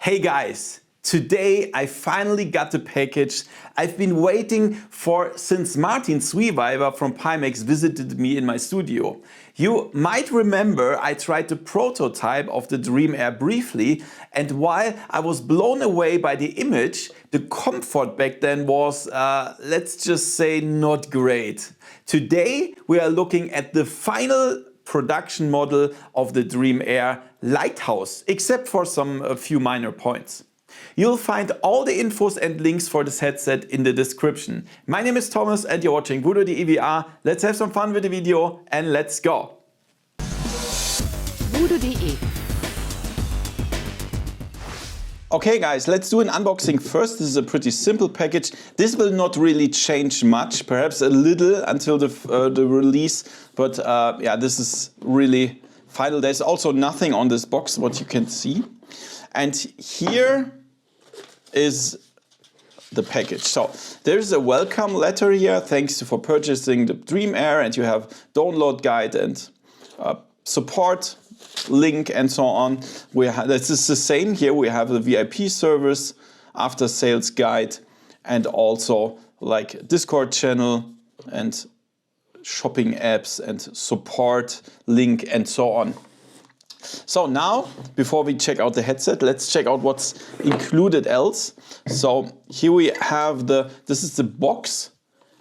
Hey guys, today I finally got the package I've been waiting for since Martin Sweewiver from Pimax visited me in my studio. You might remember I tried the prototype of the Dream Air briefly, and while I was blown away by the image, the comfort back then was, let's just say, not great. Today we are looking at the final production model of the Dream Air Lighthouse, except for a few minor points. You'll find all the infos and links for this headset in the description. My name is Thomas and you're watching VoodooDE VR. Let's have some fun with the video and let's go! VoodooDE. Okay guys, let's do an unboxing first. This is a pretty simple package. This will not really change much, perhaps a little until the release, but yeah, this is really final. There's also nothing on this box, what you can see. And here is the package. So there's a welcome letter here. Thanks for purchasing the Dream Air, and you have download guide and support link and so on. This is the same here. We have the VIP service, after sales guide, and also like Discord channel and shopping apps and support link and so on. So now, before we check out the headset, let's check out what's included else. So here we have this is the box.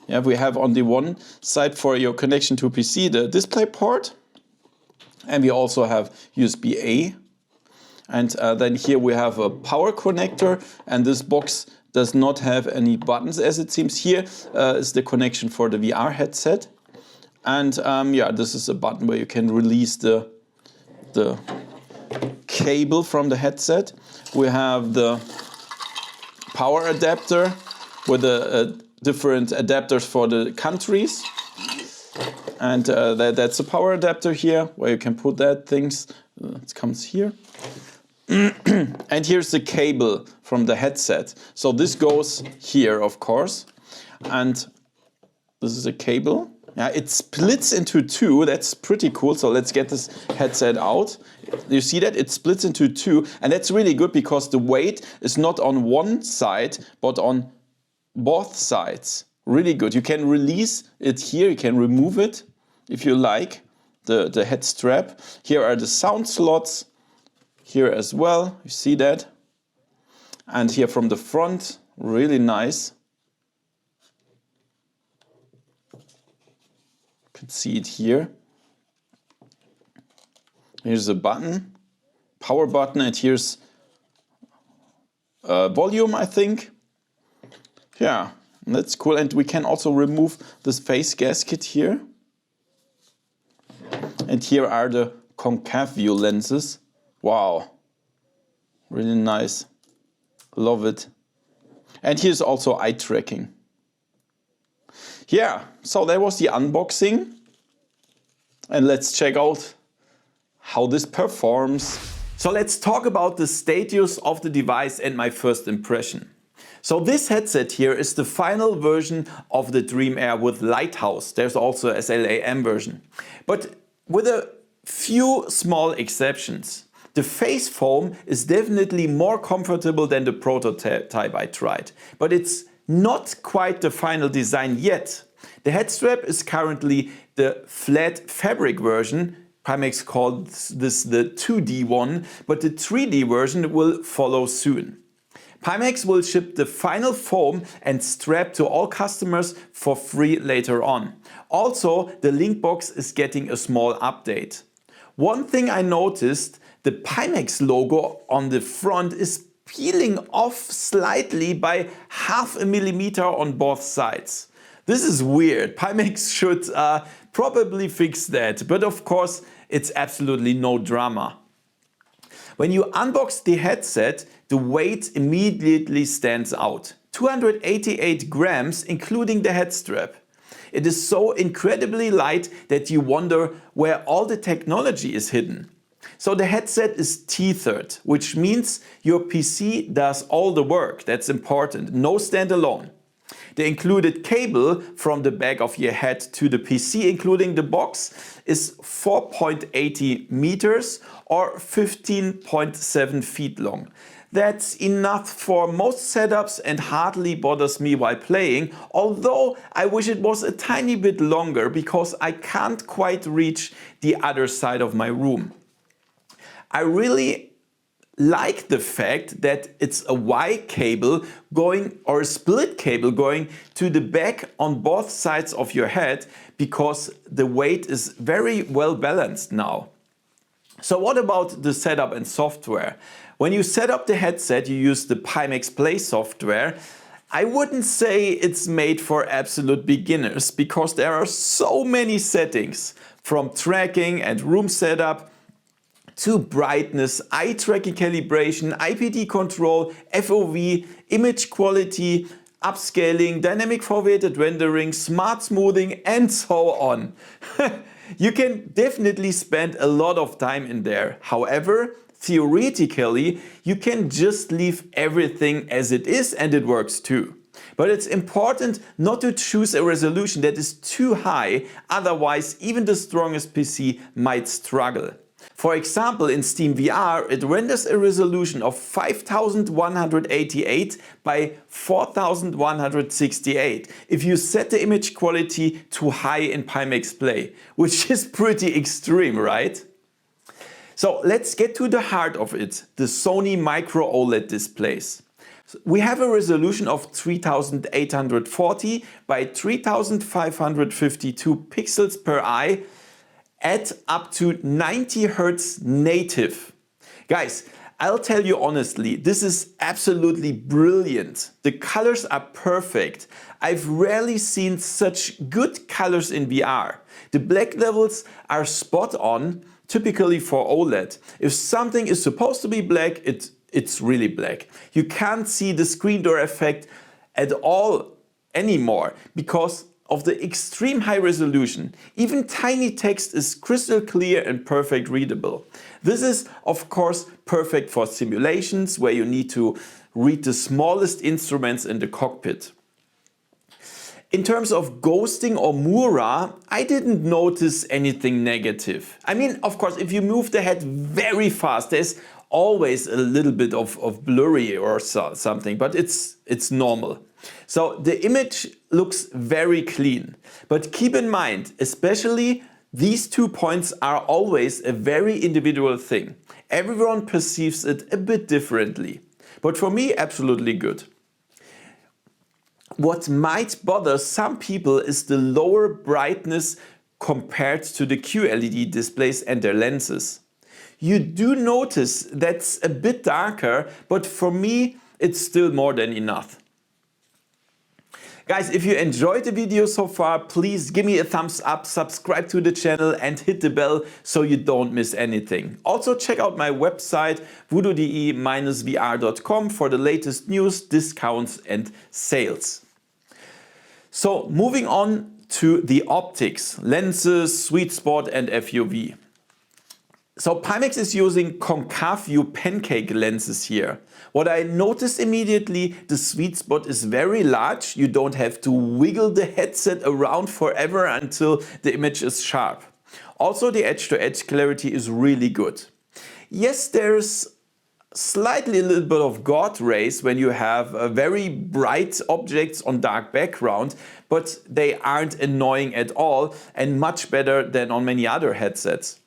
Yeah, we have on the one side for your connection to PC the display port. And we also have USB-A. And then here we have a power connector. And this box does not have any buttons, as it seems. Here is the connection for the VR headset. And yeah, this is a button where you can release the cable from the headset. We have the power adapter with the different adapters for the countries. And that's a power adapter here where you can put that things. It comes here. And here's the cable from the headset. So this goes here, of course. And this is a cable. Yeah, it splits into two. That's pretty cool. So let's get this headset out. You see that? It splits into two. And that's really good because the weight is not on one side, but on both sides. Really good. You can release it here. You can remove it if you like, the head strap. Here are the sound slots. Here as well. You see that? And here from the front, really nice. You can see it here. Here's a button, power button, and here's volume, I think. Yeah. That's cool, and we can also remove this face gasket here. And here are the concave view lenses. Wow, really nice, love it. And here's also eye tracking. Yeah, so that was the unboxing. And let's check out how this performs. So let's talk about the status of the device and my first impression. So this headset here is the final version of the Dream Air with Lighthouse. There's also a SLAM version. But with a few small exceptions. The face foam is definitely more comfortable than the prototype I tried. But it's not quite the final design yet. The head strap is currently the flat fabric version. Pimax calls this the 2D one, but the 3D version will follow soon. Pimax will ship the final foam and strap to all customers for free later on. Also, the link box is getting a small update. One thing I noticed, the Pimax logo on the front is peeling off slightly by 0.5 millimeter on both sides. This is weird. Pimax should probably fix that, but of course it's absolutely no drama. When you unbox the headset, the weight immediately stands out. 288 grams, including the head strap. It is so incredibly light that you wonder where all the technology is hidden. So the headset is tethered, which means your PC does all the work. That's important. No standalone. The included cable from the back of your head to the PC, including the box, is 4.80 meters or 15.7 feet long. That's enough for most setups and hardly bothers me while playing, although I wish it was a tiny bit longer because I can't quite reach the other side of my room. I really like the fact that it's a Y cable going, or a split cable going to the back on both sides of your head, because the weight is very well balanced now. So what about the setup and software? When you set up the headset, you use the Pimax Play software. I wouldn't say it's made for absolute beginners, because there are so many settings, from tracking and room setup to brightness, eye tracking calibration, IPD control, FOV, image quality, upscaling, dynamic foveated rendering, smart smoothing, and so on. You can definitely spend a lot of time in there. However, theoretically, you can just leave everything as it is and it works too. But it's important not to choose a resolution that is too high, otherwise even the strongest PC might struggle. For example, in SteamVR, it renders a resolution of 5188 by 4168 if you set the image quality to high in Pimax Play, which is pretty extreme, right? So let's get to the heart of it, the Sony Micro-OLED displays. We have a resolution of 3840 by 3552 pixels per eye, at up to 90 Hz native. Guys, I'll tell you honestly, this is absolutely brilliant. The colors are perfect. I've rarely seen such good colors in VR. The black levels are spot on, typically for OLED. If something is supposed to be black, it's really black. You can't see the screen door effect at all anymore because of the extreme high resolution. Even tiny text is crystal clear and perfect readable. This is of course perfect for simulations where you need to read the smallest instruments in the cockpit. In terms of ghosting or Mura, I didn't notice anything negative. I mean, of course, if you move the head very fast, there's always a little bit of blurry or something, but it's normal. So the image looks very clean, but keep in mind, especially these 2 points are always a very individual thing. Everyone perceives it a bit differently, but for me, absolutely good. What might bother some people is the lower brightness compared to the QLED displays and their lenses. You do notice that's a bit darker, but for me, it's still more than enough. Guys, if you enjoyed the video so far, please give me a thumbs up, subscribe to the channel and hit the bell so you don't miss anything. Also check out my website VoodooDE-VR.com for the latest news, discounts and sales. So moving on to the optics, lenses, sweet spot and FUV. So Pimax is using concave view pancake lenses here. What I noticed immediately, the sweet spot is very large. You don't have to wiggle the headset around forever until the image is sharp. Also the edge-to-edge clarity is really good. Yes, there's slightly a little bit of God rays when you have very bright objects on dark background, but they aren't annoying at all and much better than on many other headsets.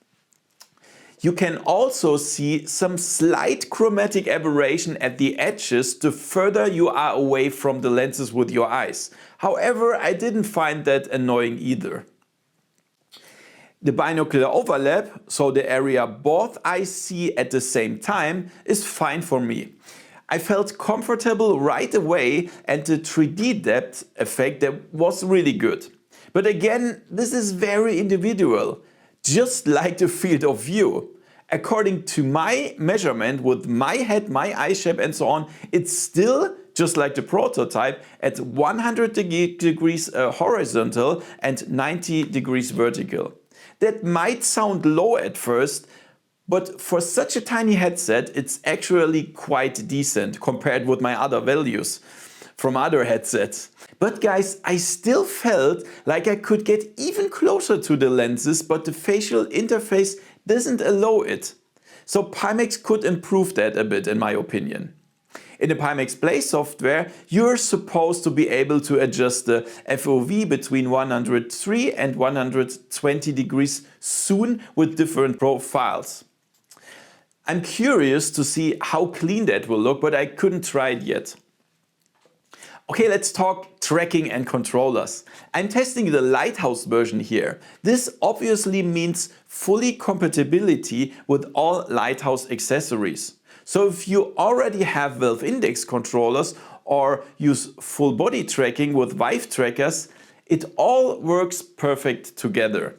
You can also see some slight chromatic aberration at the edges the further you are away from the lenses with your eyes. However, I didn't find that annoying either. The binocular overlap, so the area both eyes see at the same time, is fine for me. I felt comfortable right away and the 3D depth effect that was really good. But again, this is very individual. Just like the field of view. According to my measurement with my head, my eye shape and so on, it's still, just like the prototype, at 100 degrees horizontal and 90 degrees vertical. That might sound low at first, but for such a tiny headset, it's actually quite decent compared with my other values from other headsets. But guys, I still felt like I could get even closer to the lenses, but the facial interface doesn't allow it. So Pimax could improve that a bit in my opinion. In the Pimax Play software, you're supposed to be able to adjust the FOV between 103 and 120 degrees soon with different profiles. I'm curious to see how clean that will look, but I couldn't try it yet. Okay, let's talk tracking and controllers. I'm testing the Lighthouse version here. This obviously means fully compatibility with all Lighthouse accessories. So if you already have Valve Index controllers or use full body tracking with Vive trackers, it all works perfect together.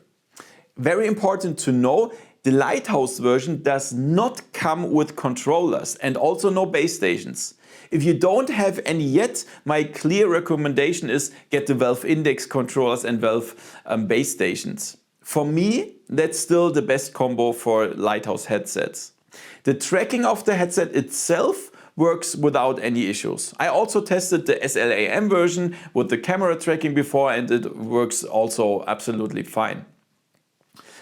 Very important to know, the Lighthouse version does not come with controllers and also no base stations. If you don't have any yet, my clear recommendation is get the Valve Index controllers and Valve base stations. For me, that's still the best combo for Lighthouse headsets. The tracking of the headset itself works without any issues. I also tested the SLAM version with the camera tracking before and it works also absolutely fine.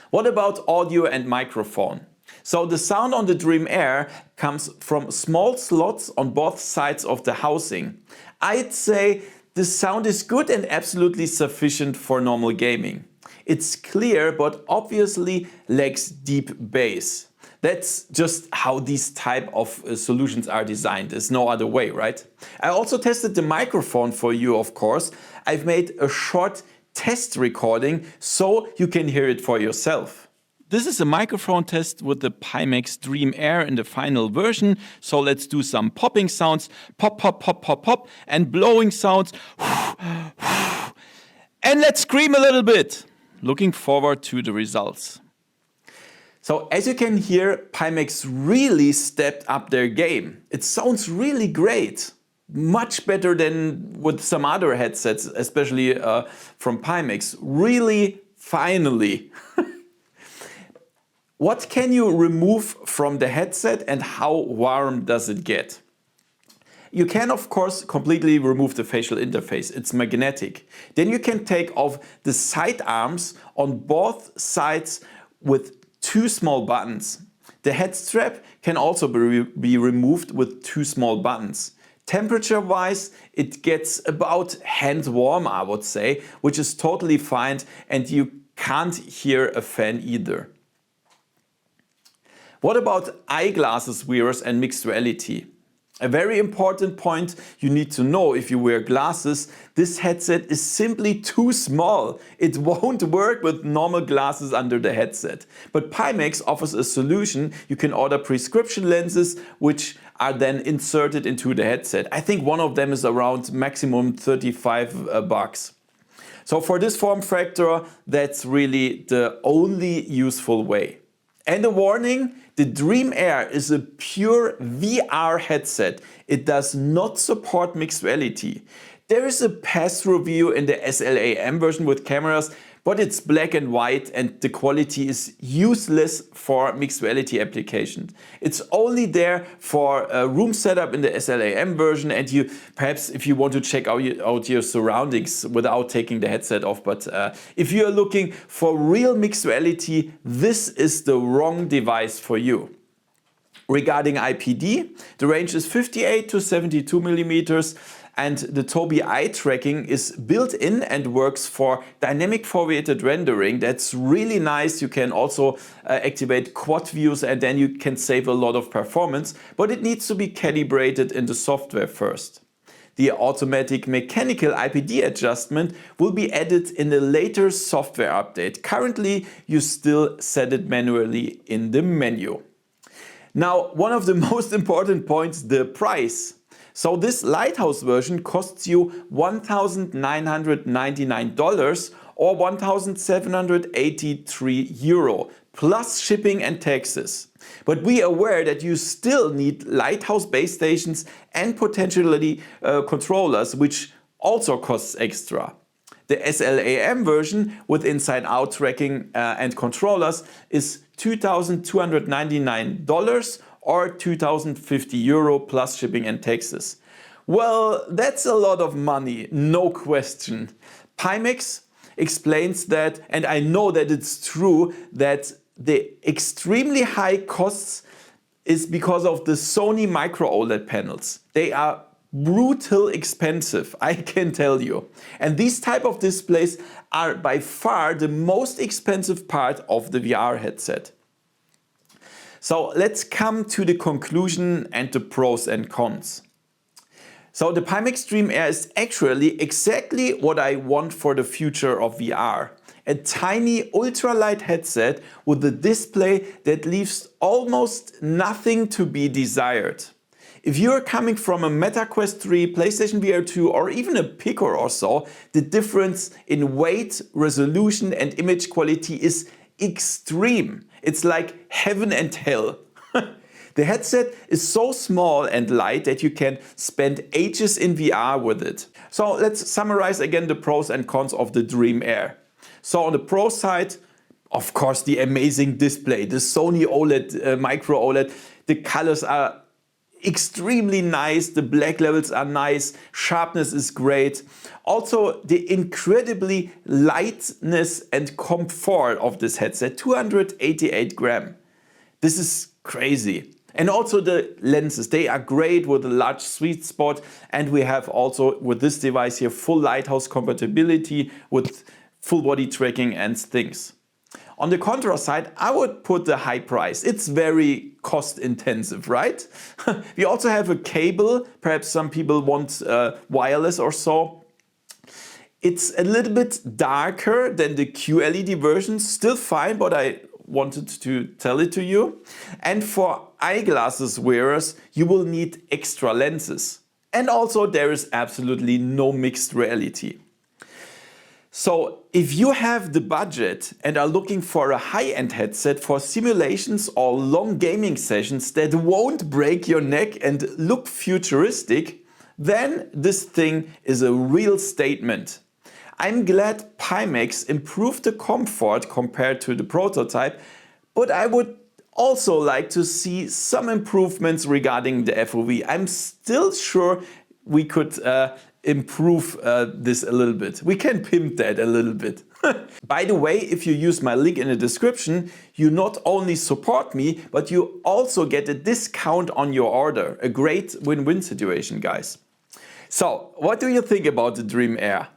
What about audio and microphone? So the sound on the Dream Air comes from small slots on both sides of the housing. I'd say the sound is good and absolutely sufficient for normal gaming. It's clear but obviously lacks deep bass. That's just how these type of solutions are designed. There's no other way, right? I also tested the microphone for you, of course. I've made a short test recording so you can hear it for yourself. This is a microphone test with the Pimax Dream Air in the final version. So let's do some popping sounds, pop, pop, pop, pop, pop, and blowing sounds. And let's scream a little bit. Looking forward to the results. So as you can hear, Pimax really stepped up their game. It sounds really great. Much better than with some other headsets, especially from Pimax. Really, finally. What can you remove from the headset and how warm does it get? You can of course completely remove the facial interface, it's magnetic. Then you can take off the side arms on both sides with two small buttons. The head strap can also be removed with two small buttons. Temperature wise, it gets about hand warm, I would say, which is totally fine and you can't hear a fan either. What about eyeglasses wearers and mixed reality? A very important point you need to know if you wear glasses, this headset is simply too small. It won't work with normal glasses under the headset. But Pimax offers a solution. You can order prescription lenses which are then inserted into the headset. I think one of them is around maximum 35 bucks. So for this form factor, that's really the only useful way. And a warning, the Dream Air is a pure VR headset. It does not support mixed reality. There is a pass-through view in the SLAM version with cameras, but it's black and white and the quality is useless for mixed reality applications. It's only there for a room setup in the SLAM version and you perhaps if you want to check out your surroundings without taking the headset off. But if you're looking for real mixed reality, this is the wrong device for you. Regarding IPD, the range is 58 to 72 millimeters. And the Tobii eye tracking is built in and works for dynamic foveated rendering. That's really nice. You can also activate quad views and then you can save a lot of performance, but it needs to be calibrated in the software first. The automatic mechanical IPD adjustment will be added in a later software update. Currently, you still set it manually in the menu. Now, one of the most important points, the price. So this Lighthouse version costs you $1,999 or €1,783 plus shipping and taxes. But be aware that you still need Lighthouse base stations and potentially controllers, which also costs extra. The SLAM version with inside-out tracking and controllers is $2,299 or €2,050 plus shipping and taxes. Well, that's a lot of money, no question. Pimax explains that, and I know that it's true, that the extremely high costs is because of the Sony Micro-OLED panels. They are brutal expensive, I can tell you. And these type of displays are by far the most expensive part of the VR headset. So let's come to the conclusion and the pros and cons. So the Pimax Dream Air is actually exactly what I want for the future of VR. A tiny ultralight headset with a display that leaves almost nothing to be desired. If you're coming from a Meta Quest 3, PlayStation VR 2 or even a Pico or so, the difference in weight, resolution and image quality is extreme. It's like heaven and hell. The headset is so small and light that you can spend ages in VR with it. So let's summarize again the pros and cons of the Dream Air. So on the pro side, of course, the amazing display, the Sony OLED, Micro OLED, the colors are extremely nice, the black levels are nice, sharpness is great. Also the incredibly lightness and comfort of this headset, 288 grams. This is crazy. And also the lenses, they are great with a large sweet spot, and we have also with this device here full Lighthouse compatibility with full body tracking and things. On the contra side, I would put the high price. It's very cost intensive, right? We also have a cable, perhaps some people want wireless or so. It's a little bit darker than the QLED version, still fine, but I wanted to tell it to you. And for eyeglasses wearers, you will need extra lenses. And also there is absolutely no mixed reality. So if you have the budget and are looking for a high-end headset for simulations or long gaming sessions that won't break your neck and look futuristic, then this thing is a real statement. I'm glad Pimax improved the comfort compared to the prototype, but I would also like to see some improvements regarding the FOV. I'm still sure we could improve this a little bit. We can pimp that a little bit. By the way, if you use my link in the description, you not only support me, but you also get a discount on your order. A great win-win situation, guys. So, what do you think about the Dream Air?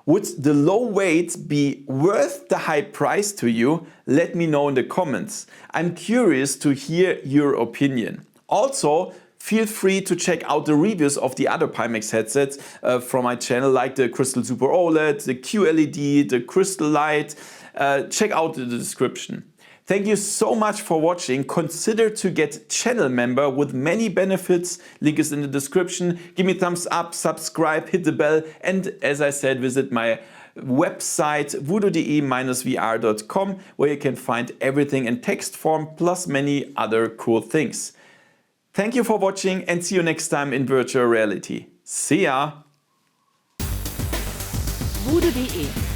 Would the low weight be worth the high price to you? Let me know in the comments. I'm curious to hear your opinion. Also, feel free to check out the reviews of the other Pimax headsets from my channel, like the Crystal Super OLED, the QLED, the Crystal Light. Check out the description. Thank you so much for watching. Consider to get channel member with many benefits. Link is in the description. Give me a thumbs up, subscribe, hit the bell, and as I said, visit my website VoodooDE-VR.com, where you can find everything in text form plus many other cool things. Thank you for watching and see you next time in virtual reality. See ya! VoodooDE